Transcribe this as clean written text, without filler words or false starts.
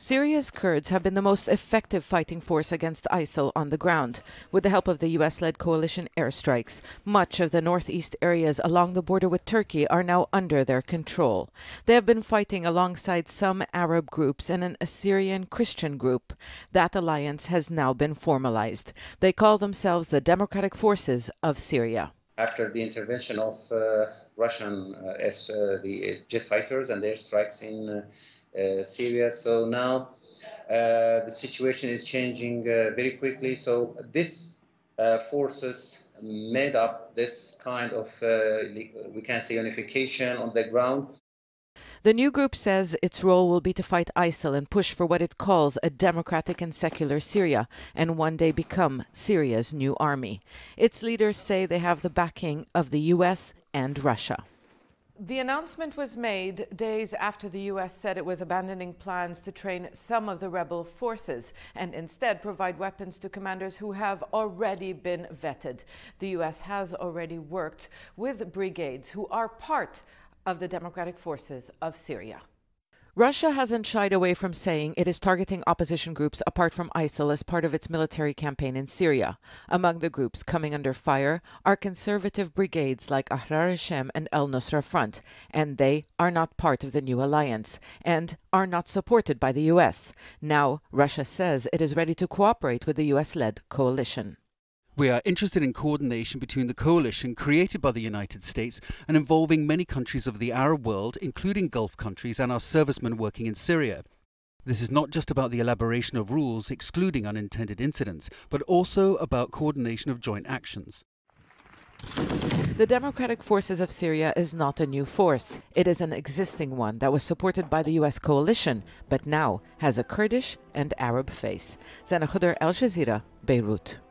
Syria's Kurds have been the most effective fighting force against ISIL on the ground. With the help of the US-led coalition airstrikes, much of the northeast areas along the border with Turkey are now under their control. They have been fighting alongside some Arab groups and an Assyrian Christian group. That alliance has now been formalized. They call themselves the Democratic Forces of Syria. After the intervention of Russian the jet fighters and their strikes in Syria, so now the situation is changing very quickly. So this forces made up this kind of, we can say, unification on the ground. The new group says its role will be to fight ISIL and push for what it calls a democratic and secular Syria, and one day become Syria's new army. Its leaders say they have the backing of the US and Russia. The announcement was made days after the US said it was abandoning plans to train some of the rebel forces and instead provide weapons to commanders who have already been vetted. The US has already worked with brigades who are part of the Democratic Forces of Syria. Russia hasn't shied away from saying it is targeting opposition groups apart from ISIL as part of its military campaign in Syria. Among the groups coming under fire are conservative brigades like Ahrar al-Shem and al-Nusra Front, and they are not part of the new alliance and are not supported by the US. Now, Russia says it is ready to cooperate with the US-led coalition. We are interested in coordination between the coalition created by the United States and involving many countries of the Arab world, including Gulf countries and our servicemen working in Syria. This is not just about the elaboration of rules excluding unintended incidents, but also about coordination of joint actions. The Democratic Forces of Syria is not a new force. It is an existing one that was supported by the US coalition, but now has a Kurdish and Arab face. Zeina, Khodr, Jazeera, Beirut.